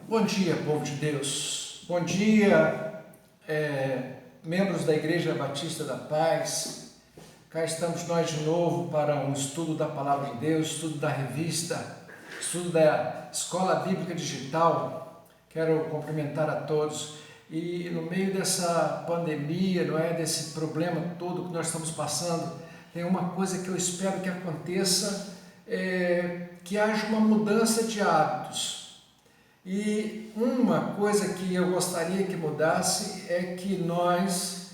Bom dia, povo de Deus. Bom dia, membros da Igreja Batista da Paz. Cá estamos nós de novo para um estudo da Palavra de Deus, estudo da revista, estudo da Escola Bíblica Digital. Quero cumprimentar a todos. E no meio dessa pandemia, desse problema todo que nós estamos passando, tem uma coisa que eu espero que aconteça, que haja uma mudança de hábitos. E uma coisa que eu gostaria que mudasse é que nós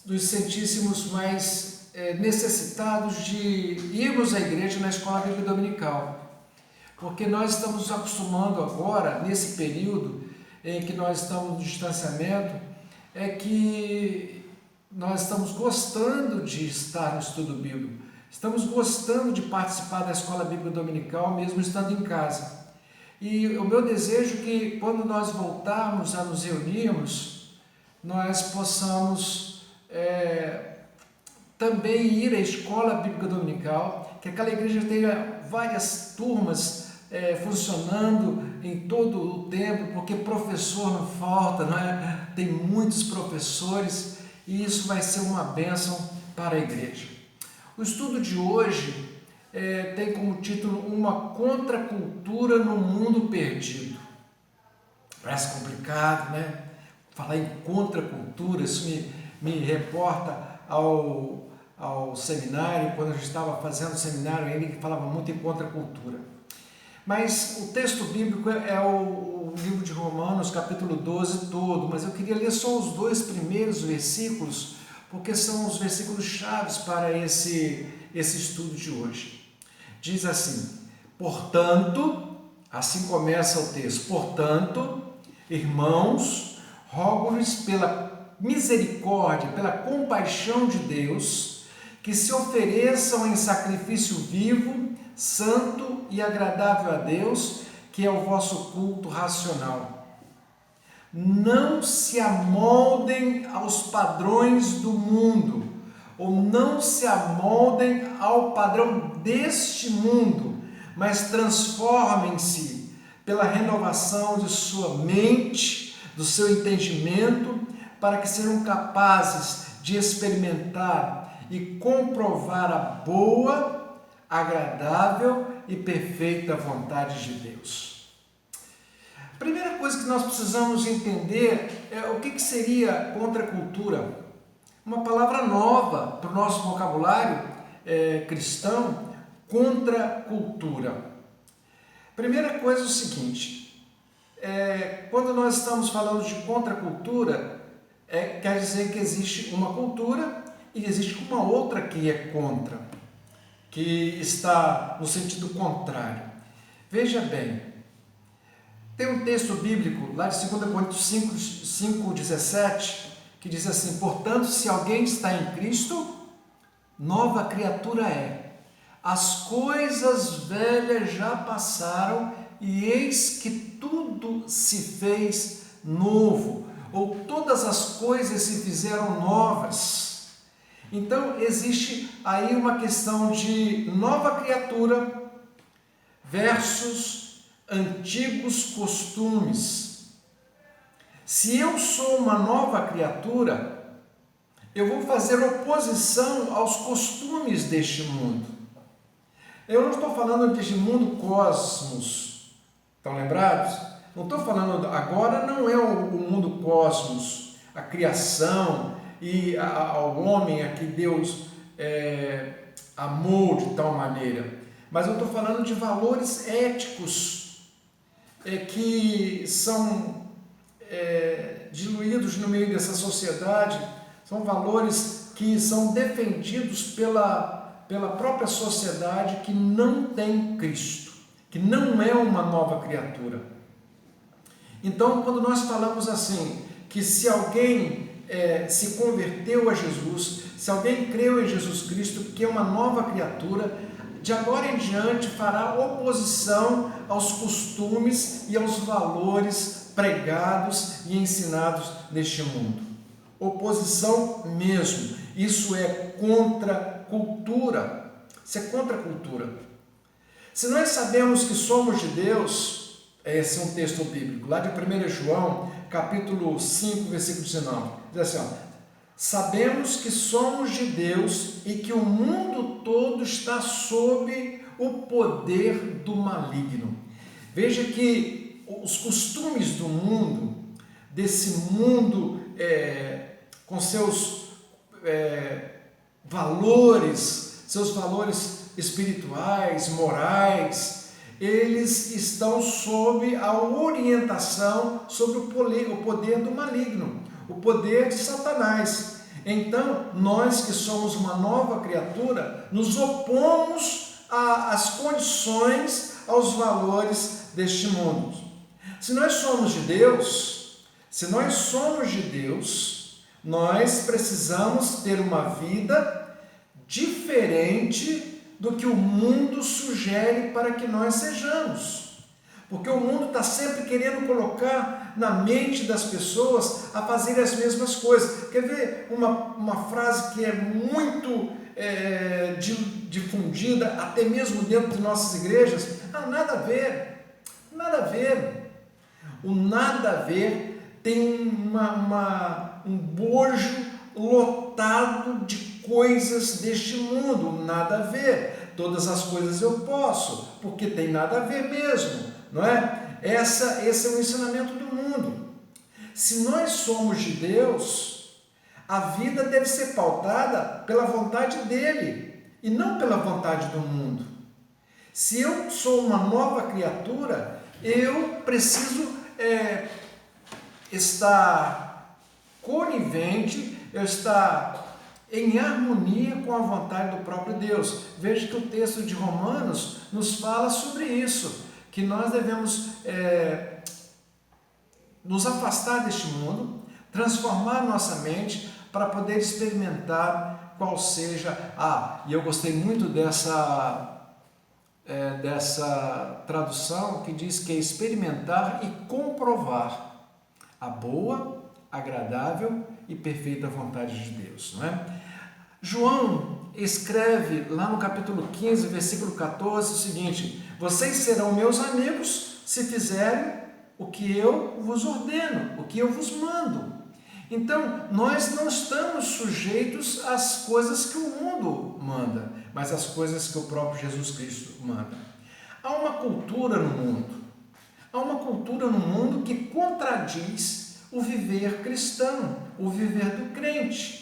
nos sentíssemos mais necessitados de irmos à igreja na Escola Bíblica Dominical. Porque nós estamos nos acostumando agora, nesse período em que nós estamos no distanciamento, é que nós estamos gostando de estar no estudo bíblico, estamos gostando de participar da Escola Bíblica Dominical, mesmo estando em casa. E o meu desejo é que quando nós voltarmos a nos reunirmos, nós possamos também ir à Escola Bíblica Dominical, que aquela igreja tenha várias turmas funcionando em todo o tempo, porque professor não falta, Tem muitos professores e isso vai ser uma bênção para a igreja. O estudo de hoje tem como título Uma Contracultura no Mundo Perdido. Parece complicado, Falar em contracultura, isso me reporta ao seminário, quando a gente estava fazendo o seminário, ele que falava muito em contracultura. Mas o texto bíblico é o livro de Romanos, capítulo 12 todo, mas eu queria ler só os 2 primeiros versículos, porque são os versículos chaves para esse estudo de hoje. Diz assim: portanto, assim começa o texto, portanto, irmãos, rogo-lhes pela misericórdia, pela compaixão de Deus, que se ofereçam em sacrifício vivo, santo e agradável a Deus, que é o vosso culto racional. Não se amoldem aos padrões do mundo, ou não se amoldem ao padrão deste mundo, mas transformem-se pela renovação de sua mente, do seu entendimento, para que sejam capazes de experimentar e comprovar a boa, agradável e perfeita vontade de Deus. A primeira coisa que nós precisamos entender é o que seria contracultura. Uma palavra nova para o nosso vocabulário cristão, contracultura. Primeira coisa é o seguinte, quando nós estamos falando de contracultura, quer dizer que existe uma cultura e existe uma outra que é contra, que está no sentido contrário. Veja bem, tem um texto bíblico lá de 2 Coríntios 5:17, que diz assim: portanto, se alguém está em Cristo, nova criatura é. As coisas velhas já passaram e eis que tudo se fez novo, ou todas as coisas se fizeram novas. Então, existe aí uma questão de nova criatura versus antigos costumes. Se eu sou uma nova criatura, eu vou fazer oposição aos costumes deste mundo. Eu não estou falando deste mundo cosmos, estão lembrados? Não estou falando, agora não é o mundo cosmos, a criação e ao homem a que Deus amou de tal maneira. Mas eu estou falando de valores éticos que são diluídos no meio dessa sociedade, são valores que são defendidos pela própria sociedade que não tem Cristo, que não é uma nova criatura. Então, quando nós falamos assim, que se alguém se converteu a Jesus, se alguém creu em Jesus Cristo, que é uma nova criatura, de agora em diante fará oposição aos costumes e aos valores pregados e ensinados neste mundo. Oposição mesmo. Isso é contracultura. Isso é contracultura. Se nós sabemos que somos de Deus, esse é um texto bíblico, lá de 1 João, capítulo 5, versículo 19. Diz assim, ó, sabemos que somos de Deus e que o mundo todo está sob o poder do maligno. Veja que os costumes do mundo, desse mundo com seus seus valores espirituais, morais, eles estão sob a orientação, sobre o poder do maligno, o poder de Satanás. Então, nós que somos uma nova criatura, nos opomos às condições, aos valores deste mundo. Se nós somos de Deus, nós precisamos ter uma vida diferente do que o mundo sugere para que nós sejamos. Porque o mundo está sempre querendo colocar na mente das pessoas a fazer as mesmas coisas. Quer ver uma frase que é muito difundida, até mesmo dentro de nossas igrejas? Nada a ver, nada a ver. O nada a ver tem um bojo lotado de coisas deste mundo, nada a ver. Todas as coisas eu posso, porque tem nada a ver mesmo, não é? Esse é o ensinamento do mundo. Se nós somos de Deus, a vida deve ser pautada pela vontade dele e não pela vontade do mundo. Se eu sou uma nova criatura, eu preciso estar conivente, eu estar em harmonia com a vontade do próprio Deus. Veja que o texto de Romanos nos fala sobre isso, que nós devemos nos afastar deste mundo, transformar nossa mente para poder experimentar qual seja e eu gostei muito dessa tradução que diz que é experimentar e comprovar a boa, agradável e perfeita vontade de Deus, não é? João escreve lá no capítulo 15, versículo 14, o seguinte: vocês serão meus amigos se fizerem o que eu vos ordeno, o que eu vos mando. Então, nós não estamos sujeitos às coisas que o mundo manda, mas às coisas que o próprio Jesus Cristo manda. Há uma cultura no mundo que contradiz o viver cristão, o viver do crente.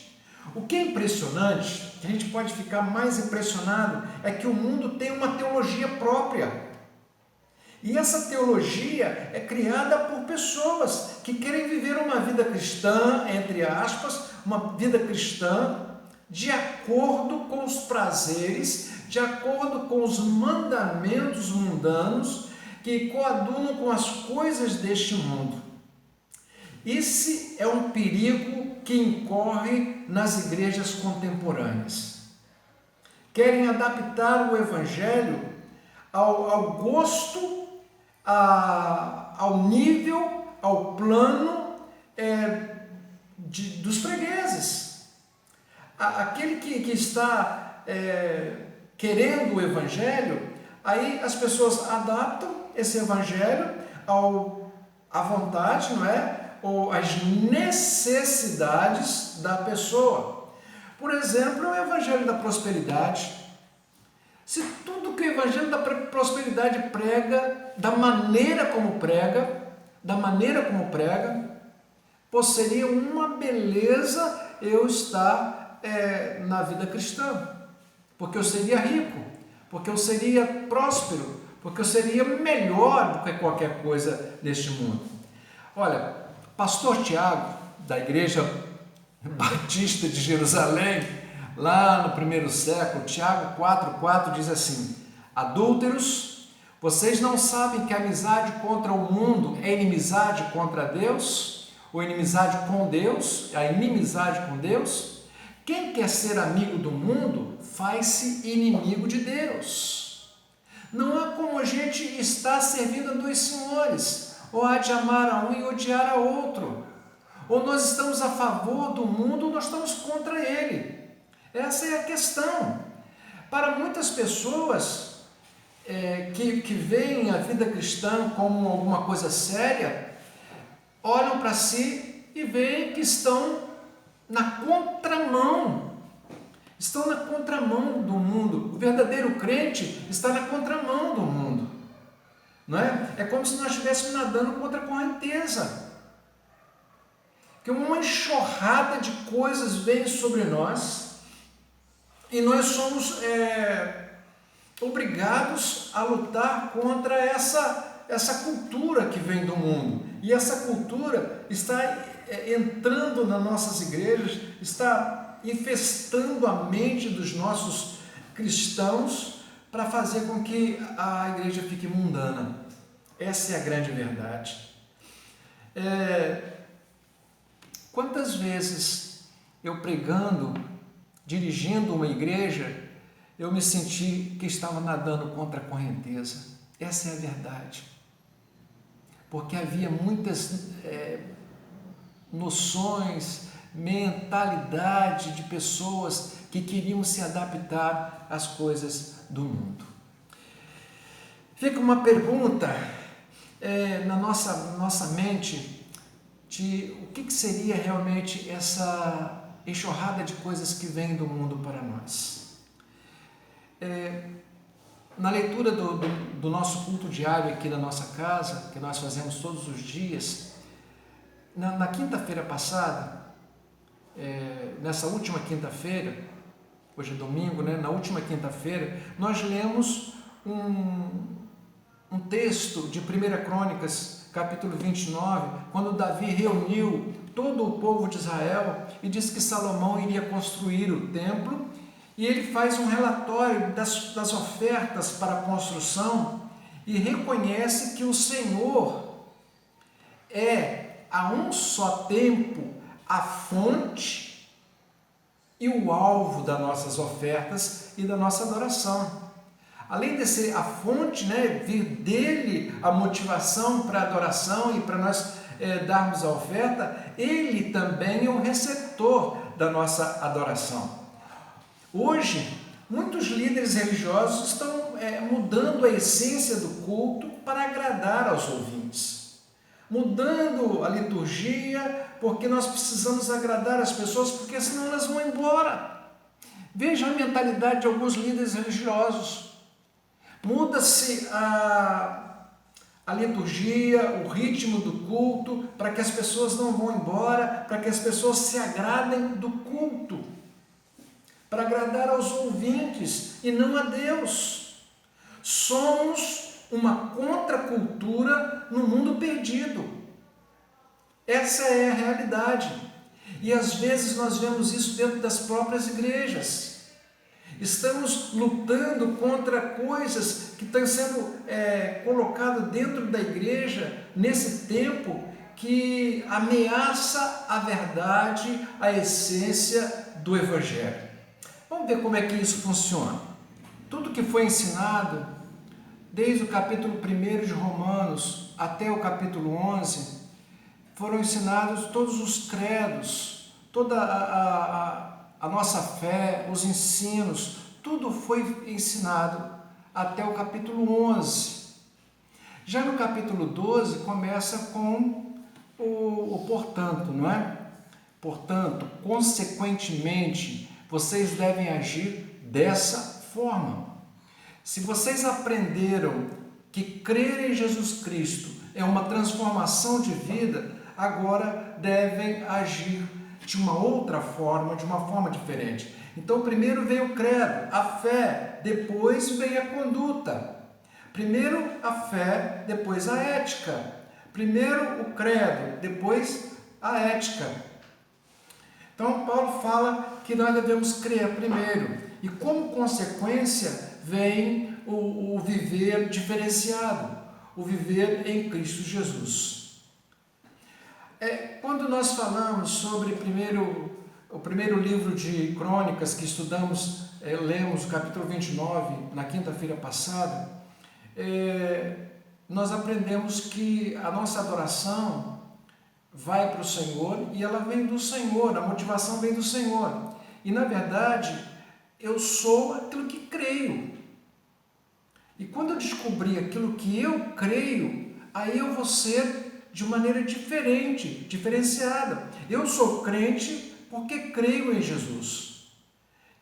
O que é impressionante, que a gente pode ficar mais impressionado, é que o mundo tem uma teologia própria. E essa teologia é criada por pessoas que querem viver uma vida cristã, entre aspas, uma vida cristã de acordo com os prazeres, de acordo com os mandamentos mundanos que coadunam com as coisas deste mundo. Esse é um perigo que incorre nas igrejas contemporâneas. Querem adaptar o evangelho ao gosto, ao nível, ao plano dos fregueses. Aquele que está querendo o evangelho, aí as pessoas adaptam esse evangelho à vontade, não é? Ou às necessidades da pessoa. Por exemplo, o evangelho da prosperidade. Se tudo que o evangelho da prosperidade prega, da maneira como prega, seria uma beleza eu estar na vida cristã, porque eu seria rico, porque eu seria próspero, porque eu seria melhor do que qualquer coisa neste mundo. Olha, pastor Tiago, da Igreja Batista de Jerusalém, lá no primeiro século, Tiago 4,4 diz assim: adúlteros, vocês não sabem que a amizade contra o mundo é inimizade contra Deus? Ou inimizade com Deus? A inimizade com Deus? Quem quer ser amigo do mundo faz-se inimigo de Deus. Não há como a gente estar servindo a dois senhores, ou há de amar a um e odiar a outro. Ou nós estamos a favor do mundo ou nós estamos contra ele. Essa é a questão. Para muitas pessoas, que veem a vida cristã como alguma coisa séria, olham para si e veem que estão na contramão. Estão na contramão do mundo. O verdadeiro crente está na contramão do mundo. Não é? É como se nós estivéssemos nadando contra a correnteza. Que uma enxurrada de coisas vem sobre nós e nós somos obrigados a lutar contra essa cultura que vem do mundo. E essa cultura está entrando nas nossas igrejas, está infestando a mente dos nossos cristãos para fazer com que a igreja fique mundana. Essa é a grande verdade. Quantas vezes eu pregando, dirigindo uma igreja, eu me senti que estava nadando contra a correnteza. Essa é a verdade. Porque havia muitas noções, mentalidade de pessoas que queriam se adaptar às coisas do mundo. Fica uma pergunta na nossa mente de o que seria realmente essa enxurrada de coisas que vem do mundo para nós. Na leitura do nosso culto diário aqui na nossa casa, que nós fazemos todos os dias, na quinta-feira passada, nessa última quinta-feira, hoje é domingo, né? Na última quinta-feira, nós lemos um texto de 1 Crônicas, capítulo 29, quando Davi reuniu todo o povo de Israel e disse que Salomão iria construir o templo, e ele faz um relatório das ofertas para a construção e reconhece que o Senhor é a um só tempo a fonte e o alvo das nossas ofertas e da nossa adoração. Além de ser a fonte, vir dele a motivação para a adoração e para nós darmos a oferta, ele também é o receptor da nossa adoração. Hoje, muitos líderes religiosos estão mudando a essência do culto para agradar aos ouvintes, mudando a liturgia, porque nós precisamos agradar as pessoas, porque senão elas vão embora. Veja a mentalidade de alguns líderes religiosos. Muda-se a liturgia, o ritmo do culto, para que as pessoas não vão embora, para que as pessoas se agradem do culto, para agradar aos ouvintes e não a Deus. Somos uma contracultura no mundo perdido. Essa é a realidade. E às vezes nós vemos isso dentro das próprias igrejas. Estamos lutando contra coisas que estão sendo colocadas dentro da igreja nesse tempo que ameaça a verdade, a essência do Evangelho. Vamos ver como é que isso funciona. Tudo que foi ensinado, desde o capítulo 1 de Romanos até o capítulo 11, foram ensinados todos os credos, toda a nossa fé, os ensinos, tudo foi ensinado até o capítulo 11. Já no capítulo 12 começa com o portanto, não é? Portanto, consequentemente, vocês devem agir dessa forma. Se vocês aprenderam que crer em Jesus Cristo é uma transformação de vida, agora devem agir de uma outra forma, de uma forma diferente. Então, primeiro vem o credo, a fé, depois vem a conduta. Primeiro a fé, depois a ética. Primeiro o credo, depois a ética. Então, Paulo fala que nós devemos crer primeiro. E como consequência vem o viver diferenciado, o viver em Cristo Jesus. Quando nós falamos sobre o primeiro livro de Crônicas que estudamos, lemos o capítulo 29 na quinta-feira passada, nós aprendemos que a nossa adoração vai para o Senhor e ela vem do Senhor, a motivação vem do Senhor. E na verdade, eu sou aquilo que creio. E quando eu descobrir aquilo que eu creio, aí eu vou ser de maneira diferente, diferenciada. Eu sou crente porque creio em Jesus.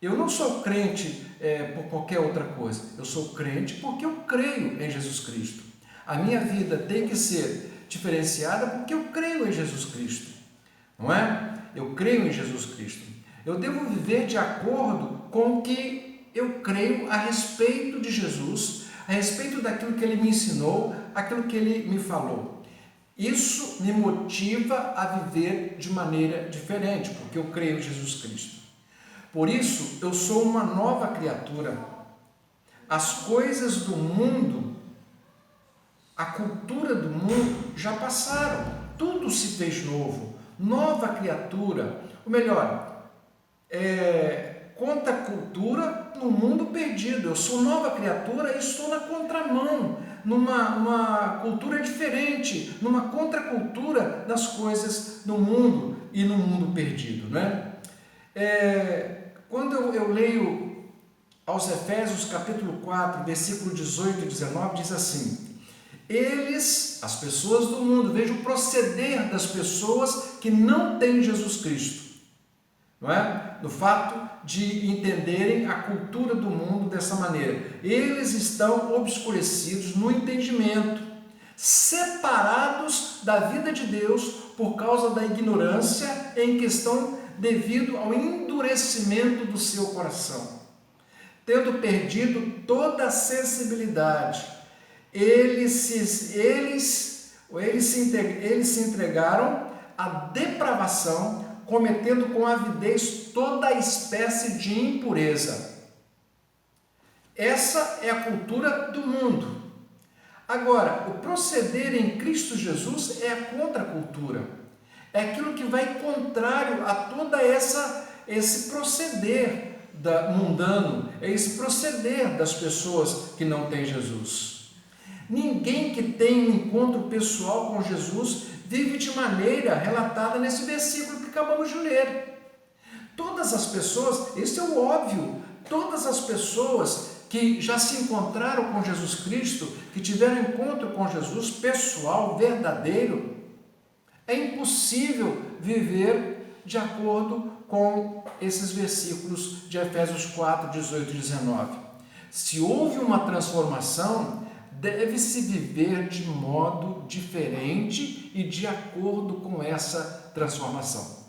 Eu não sou crente por qualquer outra coisa. Eu sou crente porque eu creio em Jesus Cristo. A minha vida tem que ser diferenciada porque eu creio em Jesus Cristo. Não é? Eu creio em Jesus Cristo. Eu devo viver de acordo com o que eu creio a respeito de Jesus, a respeito daquilo que Ele me ensinou, aquilo que Ele me falou. Isso me motiva a viver de maneira diferente, porque eu creio em Jesus Cristo. Por isso, eu sou uma nova criatura. As coisas do mundo, a cultura do mundo já passaram. Tudo se fez novo. Nova criatura. Ou melhor, contracultura no mundo perdido. Eu sou nova criatura e estou na contramão, numa cultura diferente, numa contracultura das coisas do mundo e no mundo perdido, né? Quando eu leio aos Efésios capítulo 4, versículo 18 e 19, diz assim: eles, as pessoas do mundo, veja o proceder das pessoas que não têm Jesus Cristo, não é? Do fato de entenderem a cultura do mundo dessa maneira. Eles estão obscurecidos no entendimento, separados da vida de Deus por causa da ignorância em questão devido ao endurecimento do seu coração. Tendo perdido toda a sensibilidade, eles se entregaram à depravação, cometendo com avidez toda espécie de impureza. Essa é a cultura do mundo. Agora, o proceder em Cristo Jesus é a contracultura. É aquilo que vai contrário a toda esse proceder mundano, é esse proceder das pessoas que não têm Jesus. Ninguém que tem um encontro pessoal com Jesus vive de maneira relatada nesse versículo que acabamos de ler. Todas as pessoas, isso é o óbvio, todas as pessoas que já se encontraram com Jesus Cristo, que tiveram encontro com Jesus pessoal, verdadeiro, é impossível viver de acordo com esses versículos de Efésios 4, 18 e 19. Se houve uma transformação, deve-se viver de modo diferente e de acordo com essa transformação.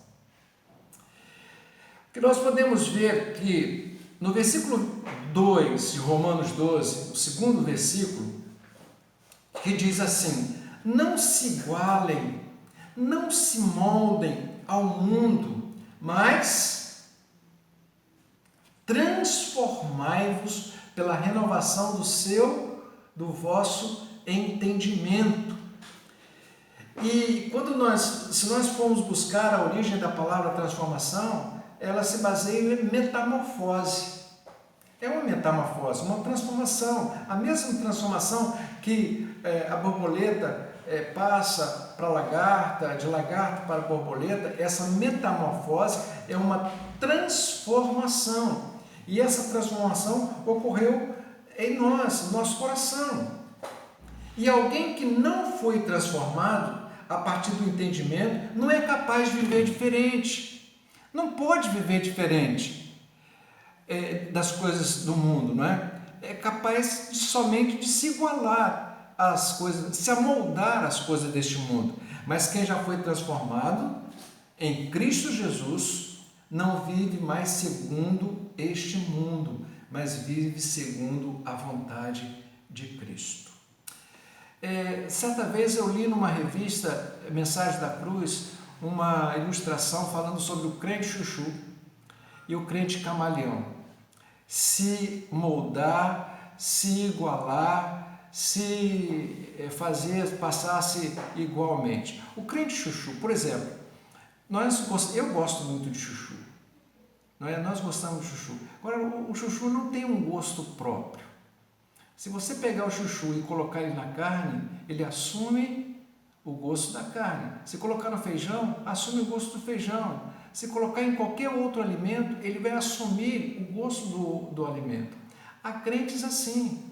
Que nós podemos ver que no versículo 2 de Romanos 12, o segundo versículo, que diz assim: não se igualem, não se moldem ao mundo, mas transformai-vos pela renovação do vosso entendimento. E se nós formos buscar a origem da palavra transformação, ela se baseia em metamorfose. É uma metamorfose, uma transformação, a mesma transformação que a borboleta passa para a lagarta, de lagarto para a borboleta. Essa metamorfose é uma transformação, e essa transformação ocorreu em nós, no nosso coração. E alguém que não foi transformado a partir do entendimento não é capaz de viver diferente, não pode viver diferente das coisas do mundo, não é? É capaz somente de se igualar às coisas, se amoldar às coisas deste mundo. Mas quem já foi transformado em Cristo Jesus não vive mais segundo este mundo, mas vive segundo a vontade de Cristo. Certa vez eu li numa revista, Mensagem da Cruz, uma ilustração falando sobre o crente chuchu e o crente camaleão. Se moldar, se igualar, se passasse igualmente. O crente chuchu, por exemplo, eu gosto muito de chuchu, não é? Nós gostamos de chuchu. Agora, o chuchu não tem um gosto próprio. Se você pegar o chuchu e colocar ele na carne, ele assume o gosto da carne. Se colocar no feijão, assume o gosto do feijão. Se colocar em qualquer outro alimento, ele vai assumir o gosto do alimento. Há crentes assim,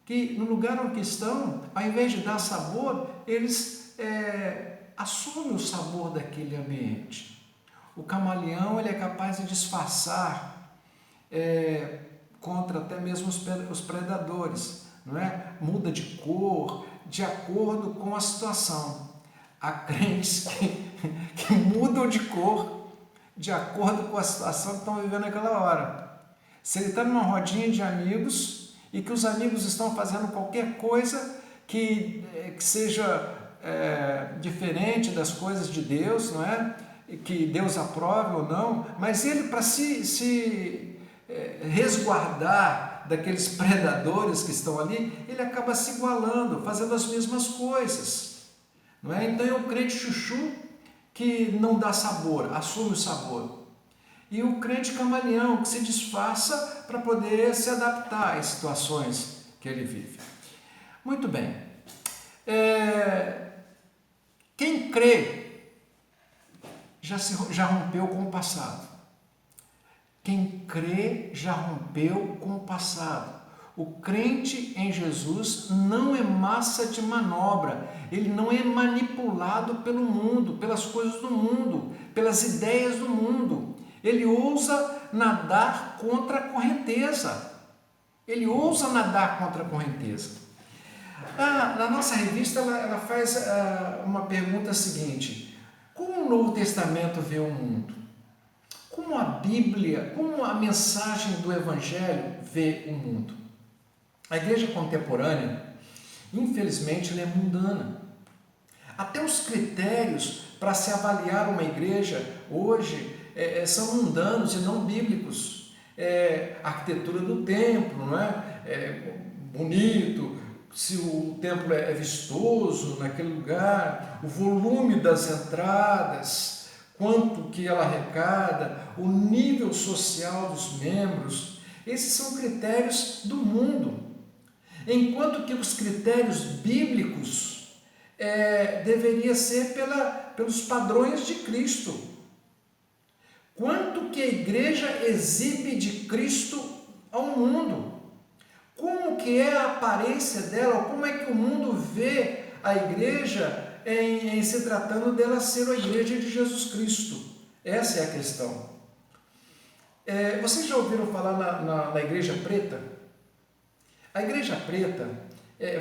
que no lugar onde estão, ao invés de dar sabor, eles assumem o sabor daquele ambiente. O camaleão ele é capaz de disfarçar contra até mesmo os predadores, não é? Muda de cor de acordo com a situação. Há crentes que mudam de cor de acordo com a situação que estão vivendo naquela hora. Se ele está numa rodinha de amigos e que os amigos estão fazendo qualquer coisa que seja diferente das coisas de Deus, não é? Que Deus aprove ou não, mas ele, para se resguardar daqueles predadores que estão ali, ele acaba se igualando, fazendo as mesmas coisas, não é? Então é o crente chuchu que não dá sabor, assume o sabor, e o crente camaleão que se disfarça para poder se adaptar às situações que ele vive. Muito bem. Quem crê já rompeu com o passado. Quem crê já rompeu com o passado. O crente em Jesus não é massa de manobra, ele não é manipulado pelo mundo, pelas coisas do mundo, pelas ideias do mundo. Ele ousa nadar contra a correnteza. Ele ousa nadar contra a correnteza. Na nossa revista, ela faz uma pergunta seguinte: como o Novo Testamento vê o mundo? Como a Bíblia, como a mensagem do Evangelho vê o mundo? A igreja contemporânea, infelizmente, ela é mundana. Até os critérios para se avaliar uma igreja hoje são mundanos e não bíblicos. A arquitetura do templo, não é? Bonito, se o templo é vistoso naquele lugar, o volume das entradas, quanto que ela arrecada, o nível social dos membros, esses são critérios do mundo. Enquanto que os critérios bíblicos deveria ser pelos padrões de Cristo. Quanto que a igreja exibe de Cristo ao mundo? Como que é a aparência dela? Como é que o mundo vê a igreja em se tratando dela ser a igreja de Jesus Cristo? Essa é a questão. Vocês já ouviram falar na Igreja Preta? A Igreja Preta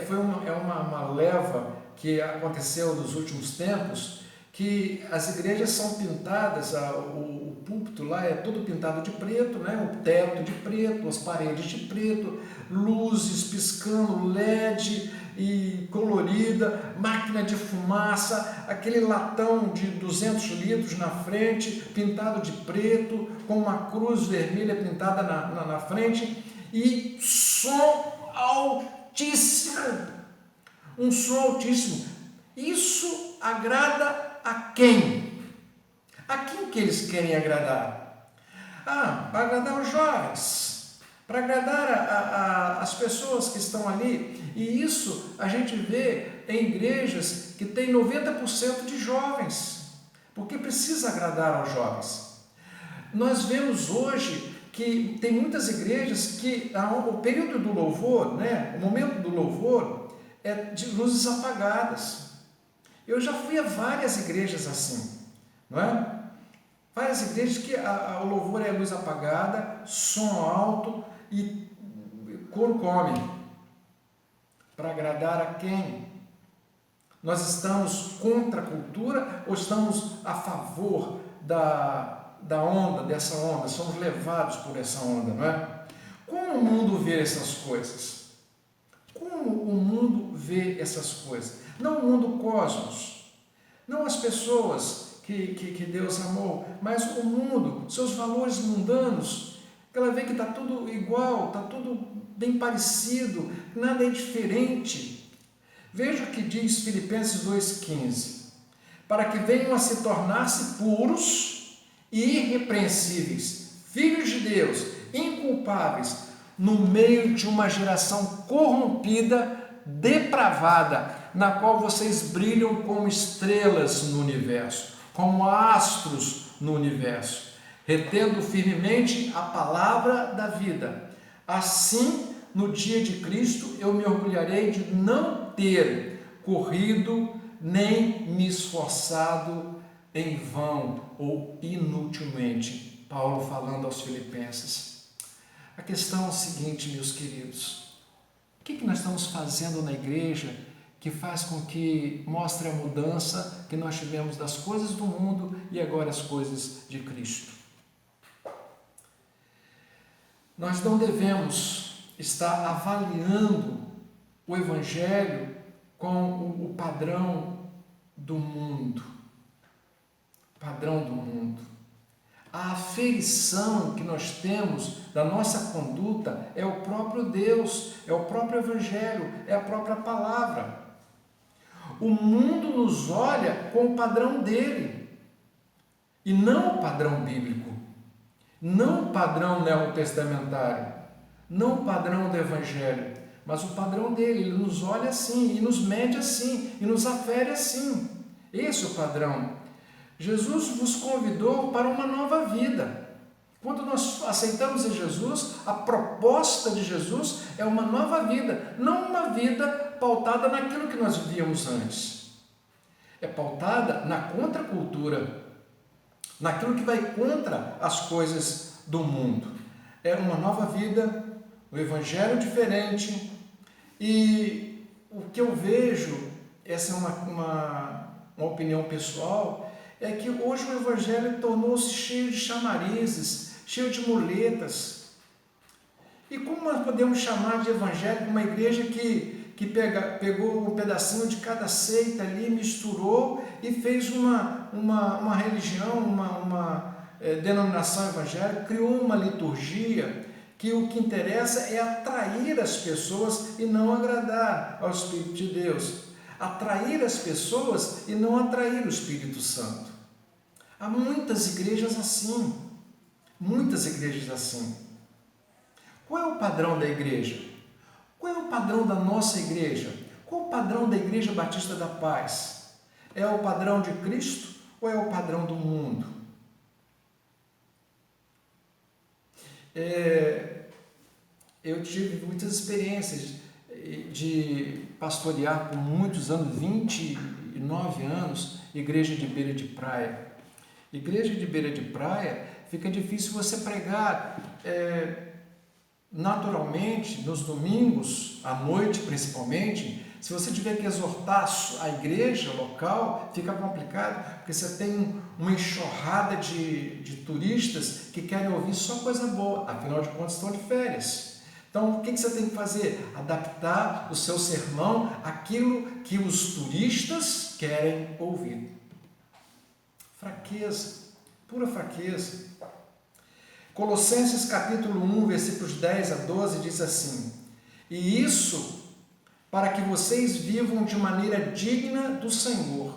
foi uma leva que aconteceu nos últimos tempos, que as igrejas são pintadas, o púlpito lá é todo pintado de preto, né? O teto de preto, as paredes de preto, luzes piscando, LED e colorida, máquina de fumaça, aquele latão de 200 litros na frente, pintado de preto, com uma cruz vermelha pintada na frente, e som altíssimo, um som altíssimo. Isso agrada a quem? A quem que eles querem agradar? Para agradar os jovens, para agradar as pessoas que estão ali. E isso a gente vê em igrejas que tem 90% de jovens, porque precisa agradar aos jovens. Nós vemos hoje que tem muitas igrejas que o período do louvor, né, o momento do louvor é de luzes apagadas. Eu já fui a várias igrejas assim, não é? Várias igrejas que o louvor é luz apagada, som alto e coro come. Para agradar a quem? Nós estamos contra a cultura ou estamos a favor dessa onda? Somos levados por essa onda, não é? Como o mundo vê essas coisas? Como o mundo vê essas coisas? Não o mundo cosmos, não as pessoas que Deus amou, mas o mundo, seus valores mundanos. Ela vê que está tudo igual, está tudo bem parecido, nada é diferente. Veja o que diz Filipenses 2,15: para que venham a se tornar-se puros e irrepreensíveis, filhos de Deus, inculpáveis, no meio de uma geração corrompida, depravada, na qual vocês brilham como estrelas no universo, como astros no universo, retendo firmemente a palavra da vida. Assim no dia de Cristo, eu me orgulharei de não ter corrido nem me esforçado em vão ou inutilmente. Paulo falando aos Filipenses. A questão é o seguinte, meus queridos: o que nós estamos fazendo na igreja que faz com que mostre a mudança que nós tivemos das coisas do mundo e agora as coisas de Cristo? Nós não devemos estar avaliando o Evangelho com o padrão do mundo. Padrão do mundo. A aferição que nós temos da nossa conduta é o próprio Deus, é o próprio Evangelho, é a própria palavra. O mundo nos olha com o padrão dele e não o padrão bíblico, não o padrão neotestamentário, não o padrão do Evangelho, mas o padrão dele. Ele nos olha assim e nos mede assim e nos afere assim. Esse é o padrão. Jesus vos convidou para uma nova vida. Quando nós aceitamos a Jesus, a proposta de Jesus é uma nova vida, não uma vida pautada naquilo que nós vivíamos antes. É pautada na contracultura, naquilo que vai contra as coisas do mundo. É uma nova vida, o Evangelho diferente. E o que eu vejo, essa é uma opinião pessoal, é que hoje o Evangelho tornou-se cheio de chamarizes, cheio de muletas. E como nós podemos chamar de Evangelho uma igreja que pegou um pedacinho de cada seita ali, misturou e fez uma religião, uma denominação evangélica, criou uma liturgia que o que interessa é atrair as pessoas e não agradar ao Espírito de Deus. Atrair as pessoas e não atrair o Espírito Santo. Há muitas igrejas assim, muitas igrejas assim. Qual é o padrão da igreja? Qual é o padrão da nossa igreja? Qual é o padrão da Igreja Batista da Paz? É o padrão de Cristo ou é o padrão do mundo? Eu tive muitas experiências de pastorear por muitos anos, 29 anos, igreja de beira de praia. Igreja de beira de praia, fica difícil você pregar naturalmente, nos domingos, à noite principalmente. Se você tiver que exortar a igreja local, fica complicado, porque você tem uma enxurrada de turistas que querem ouvir só coisa boa, afinal de contas estão de férias. Então, o que você tem que fazer? Adaptar o seu sermão àquilo que os turistas querem ouvir. Fraqueza, pura fraqueza. Colossenses capítulo 1, versículos 10 a 12 diz assim: e isso para que vocês vivam de maneira digna do Senhor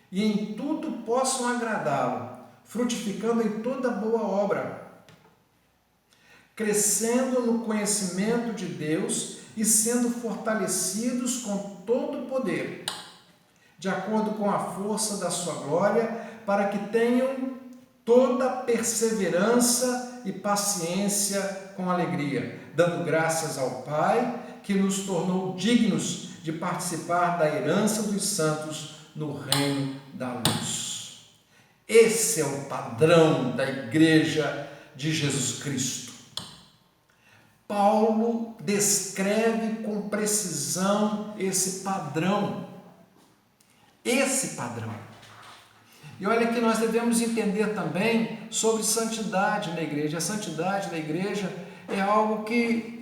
e em tudo possam agradá-lo, frutificando em toda boa obra, crescendo no conhecimento de Deus e sendo fortalecidos com todo o poder, de acordo com a força da sua glória, para que tenham toda perseverança e paciência com alegria, dando graças ao Pai, que nos tornou dignos de participar da herança dos santos no reino da luz. Esse é o padrão da igreja de Jesus Cristo. Paulo descreve com precisão esse padrão. Esse padrão. E olha que nós devemos entender também sobre santidade na igreja. A santidade na igreja é algo que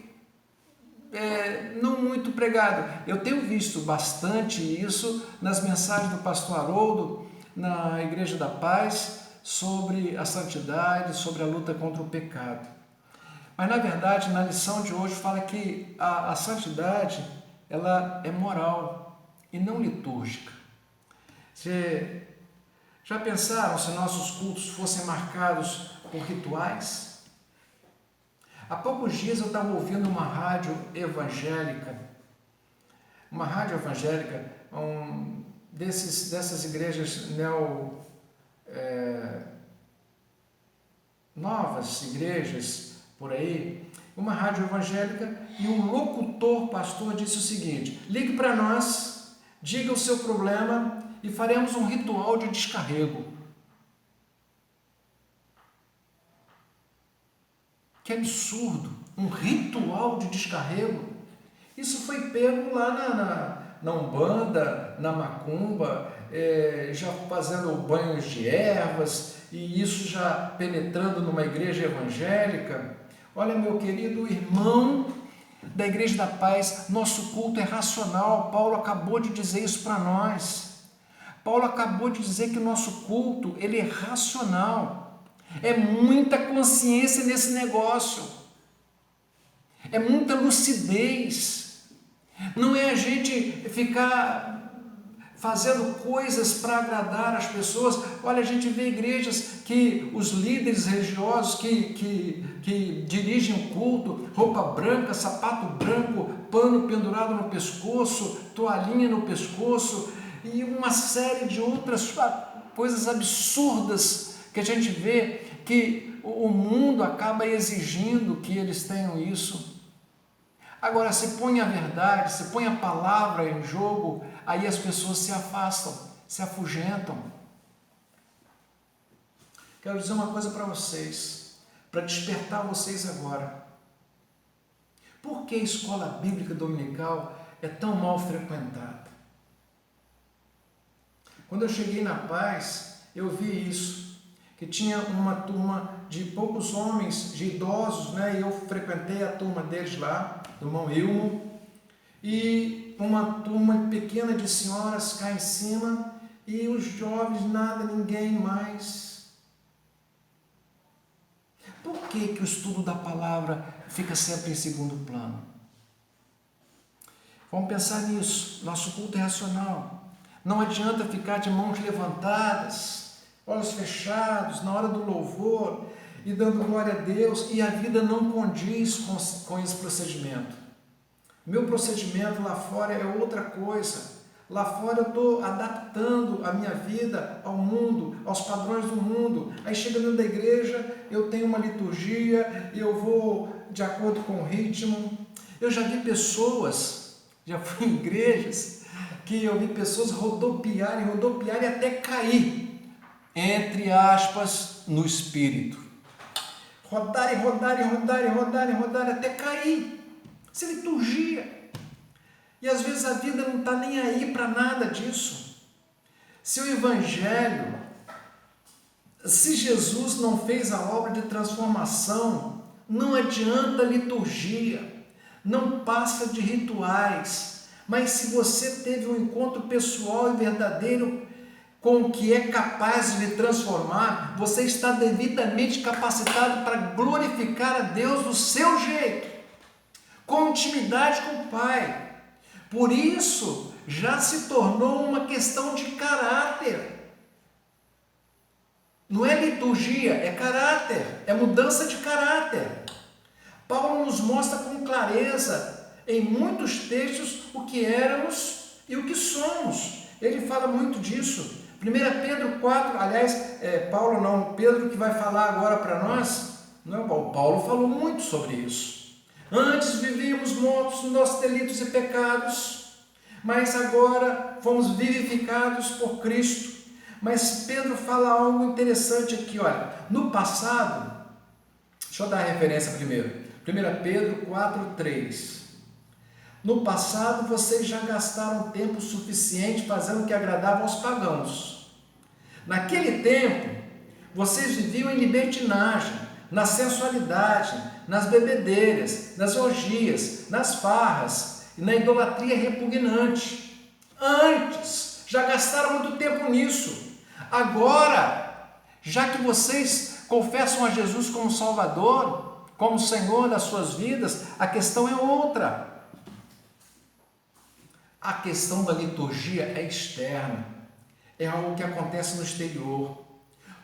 não muito pregado. Eu tenho visto bastante isso nas mensagens do pastor Haroldo, na Igreja da Paz, sobre a santidade, sobre a luta contra o pecado. Mas, na verdade, na lição de hoje fala que a santidade, ela é moral e não litúrgica. Você já pensaram se nossos cultos fossem marcados por rituais? Há poucos dias eu estava ouvindo uma rádio evangélica, dessas igrejas novas igrejas por aí, uma rádio evangélica, e o locutor pastor disse o seguinte: ligue para nós, diga o seu problema e faremos um ritual de descarrego. Que absurdo! Um ritual de descarrego? Isso foi pego lá na Umbanda, na Macumba, já fazendo banhos de ervas, e isso já penetrando numa igreja evangélica. Olha, meu querido irmão da Igreja da Paz, nosso culto é racional. Paulo acabou de dizer isso para nós. Paulo acabou de dizer que o nosso culto, ele é racional. É muita consciência nesse negócio. É muita lucidez. Não é a gente ficar fazendo coisas para agradar as pessoas. Olha, a gente vê igrejas que os líderes religiosos que dirigem o culto, roupa branca, sapato branco, pano pendurado no pescoço, toalhinha no pescoço e uma série de outras coisas absurdas que a gente vê que o mundo acaba exigindo que eles tenham isso. Agora, se põe a verdade, se põe a palavra em jogo, aí as pessoas se afastam, se afugentam. Quero dizer uma coisa para vocês, para despertar vocês agora. Por que a escola bíblica dominical é tão mal frequentada? Quando eu cheguei na Paz, eu vi isso, que tinha uma turma de poucos homens, de idosos, e eu frequentei a turma deles lá, do irmão Ilmo, e uma turma pequena de senhoras cá em cima, e os jovens nada, ninguém mais. Por que o estudo da palavra fica sempre em segundo plano? Vamos pensar nisso. Nosso culto é racional. Não adianta ficar de mãos levantadas, olhos fechados, na hora do louvor, e dando glória a Deus, e a vida não condiz com esse procedimento. Meu procedimento lá fora é outra coisa. Lá fora eu estou adaptando a minha vida ao mundo, aos padrões do mundo. Aí chega dentro da igreja, eu tenho uma liturgia, eu vou de acordo com o ritmo. Eu já vi pessoas, já fui em igrejas, que eu vi pessoas rodopiarem até cair, entre aspas, no espírito. Rodarem até cair. Isso é liturgia. E às vezes a vida não está nem aí para nada disso. Se o Evangelho, se Jesus não fez a obra de transformação, não adianta liturgia, não passa de rituais. Mas se você teve um encontro pessoal e verdadeiro com o que é capaz de lhe transformar, você está devidamente capacitado para glorificar a Deus do seu jeito, com intimidade com o Pai. Por isso, já se tornou uma questão de caráter. Não é liturgia, é caráter, é mudança de caráter. Paulo nos mostra com clareza, em muitos textos, o que éramos e o que somos. Ele fala muito disso. 1 Pedro 4, aliás, Paulo não, Pedro que vai falar agora para nós, não é Paulo. Paulo falou muito sobre isso. Antes vivíamos mortos nos nossos delitos e pecados, mas agora fomos vivificados por Cristo. Mas Pedro fala algo interessante aqui, olha, no passado, deixa eu dar a referência primeiro, 1 Pedro 4, 3. No passado vocês já gastaram tempo suficiente fazendo o que agradava aos pagãos. Naquele tempo, vocês viviam em libertinagem, na sensualidade, nas bebedeiras, nas orgias, nas farras e na idolatria repugnante. Antes, já gastaram muito tempo nisso. Agora, já que vocês confessam a Jesus como Salvador, como Senhor das suas vidas, a questão é outra. A questão da liturgia é externa, é algo que acontece no exterior.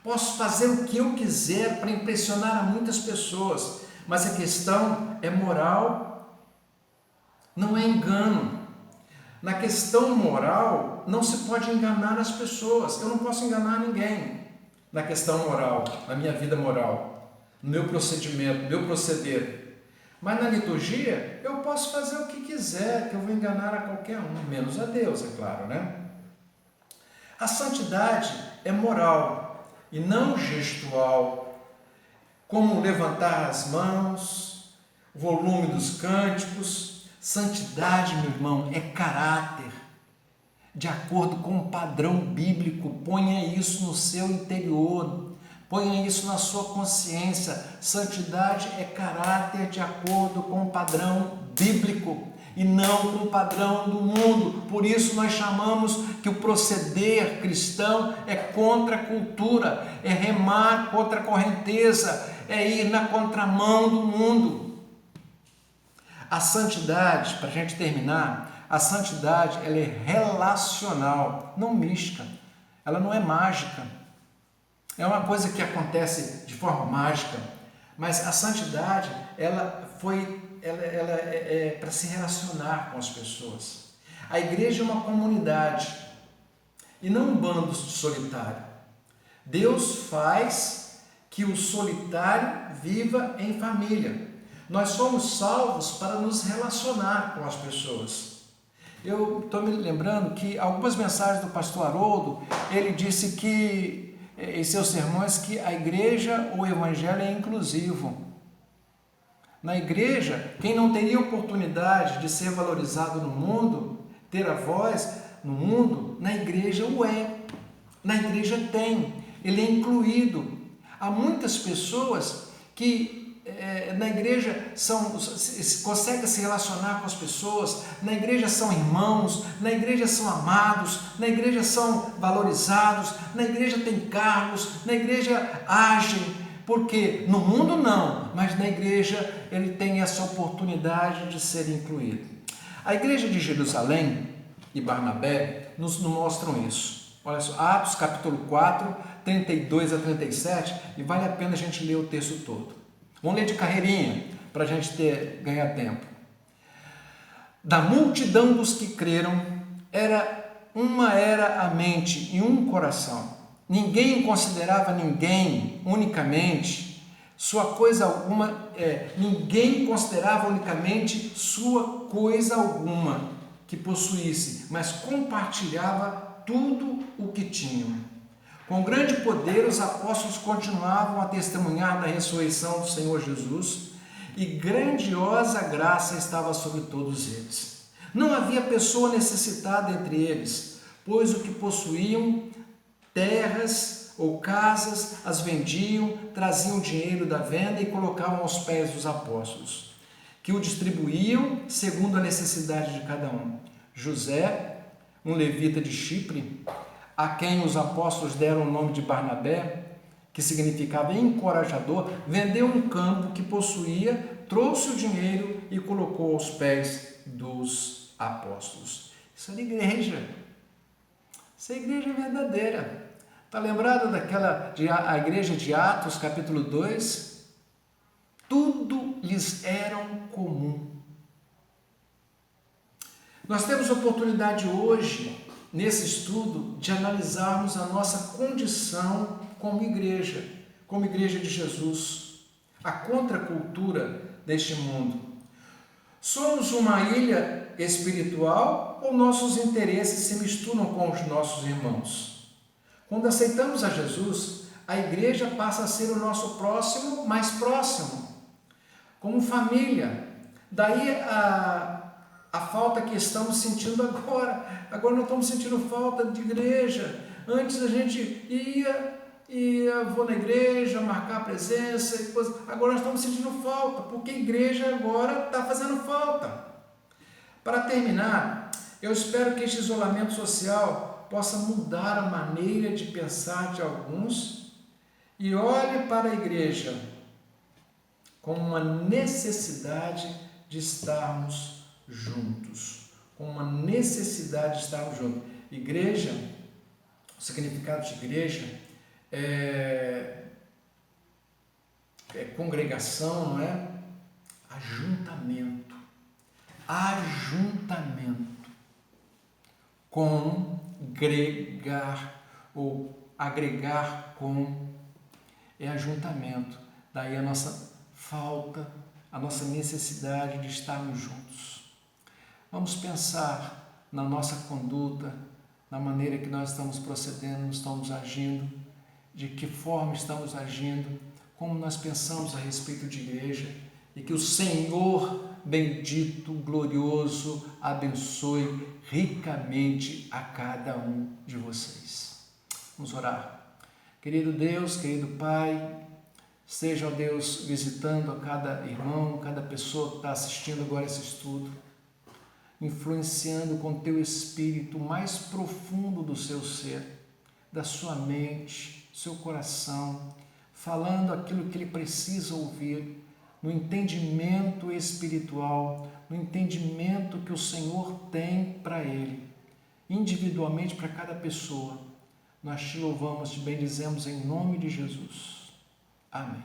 Posso fazer o que eu quiser para impressionar a muitas pessoas, mas a questão é moral, não é engano. Na questão moral, não se pode enganar as pessoas. Eu não posso enganar ninguém na questão moral, na minha vida moral, no meu procedimento, no meu proceder. Mas na liturgia eu posso fazer o que quiser, que eu vou enganar a qualquer um, menos a Deus, é claro, né? A santidade é moral e não gestual, como levantar as mãos, volume dos cânticos. Santidade, meu irmão, é caráter, de acordo com o padrão bíblico. Ponha isso no seu interior, ponha isso na sua consciência. Santidade é caráter de acordo com o padrão bíblico e não com o padrão do mundo. Por isso nós chamamos que o proceder cristão é contra a cultura, é remar contra a correnteza, é ir na contramão do mundo. A santidade, para a gente terminar, a santidade ela é relacional, não mística, ela não é mágica. É uma coisa que acontece de forma mágica, mas a santidade ela é para se relacionar com as pessoas. A igreja é uma comunidade e não um bando solitário. Deus faz que o solitário viva em família. Nós somos salvos para nos relacionar com as pessoas. Eu estou me lembrando que algumas mensagens do pastor Haroldo, ele disse que, em seus sermões, que a igreja, o evangelho é inclusivo. Na igreja, quem não teria oportunidade de ser valorizado no mundo, ter a voz no mundo, na igreja o é. Na igreja tem, ele é incluído. Há muitas pessoas que na igreja conseguem se relacionar com as pessoas, na igreja são irmãos, na igreja são amados, na igreja são valorizados, na igreja tem cargos, na igreja agem, porque no mundo não, mas na igreja ele tem essa oportunidade de ser incluído. A igreja de Jerusalém e Barnabé nos mostram isso. Olha só, Atos capítulo 4, 32 a 37, e vale a pena a gente ler o texto todo. Vamos ler de carreirinha, para a gente ganhar tempo. Da multidão dos que creram, era a mente e um coração. Ninguém considerava ninguém unicamente sua coisa alguma, ninguém considerava unicamente sua coisa alguma que possuísse, mas compartilhava tudo o que tinham. Com grande poder, os apóstolos continuavam a testemunhar da ressurreição do Senhor Jesus e grandiosa graça estava sobre todos eles. Não havia pessoa necessitada entre eles, pois o que possuíam, terras ou casas, as vendiam, traziam dinheiro da venda e colocavam aos pés dos apóstolos, que o distribuíam segundo a necessidade de cada um. José, um levita de Chipre, a quem os apóstolos deram o nome de Barnabé, que significava encorajador, vendeu um campo que possuía, trouxe o dinheiro e colocou aos pés dos apóstolos. Isso é igreja. Isso é igreja verdadeira. Está lembrado a igreja de Atos, capítulo 2? Tudo lhes era comum. Nós temos a oportunidade hoje, nesse estudo, de analisarmos a nossa condição como igreja de Jesus, a contracultura deste mundo. Somos uma ilha espiritual ou nossos interesses se misturam com os nossos irmãos? Quando aceitamos a Jesus, a igreja passa a ser o nosso próximo mais próximo, como família. Daí a falta que estamos sentindo agora. Agora nós estamos sentindo falta de igreja. Antes a gente vou na igreja, marcar presença e coisa. Agora nós estamos sentindo falta, porque a igreja agora está fazendo falta. Para terminar, eu espero que este isolamento social possa mudar a maneira de pensar de alguns e olhe para a igreja como uma necessidade de estarmos juntos, com uma necessidade de estarmos juntos. Igreja, o significado de igreja é congregação, não é? Ajuntamento. Congregar ou agregar com é ajuntamento. Daí a nossa falta, a nossa necessidade de estarmos juntos. Vamos pensar na nossa conduta, na maneira que nós estamos procedendo, estamos agindo, de que forma estamos agindo, como nós pensamos a respeito de igreja, e que o Senhor bendito, glorioso, abençoe ricamente a cada um de vocês. Vamos orar. Querido Deus, querido Pai, esteja, ó Deus, visitando a cada irmão, cada pessoa que está assistindo agora esse estudo, influenciando com teu espírito mais profundo do seu ser, da sua mente, seu coração, falando aquilo que ele precisa ouvir, no entendimento espiritual, no entendimento que o Senhor tem para ele, individualmente para cada pessoa. Nós te louvamos, te bendizemos em nome de Jesus. Amém.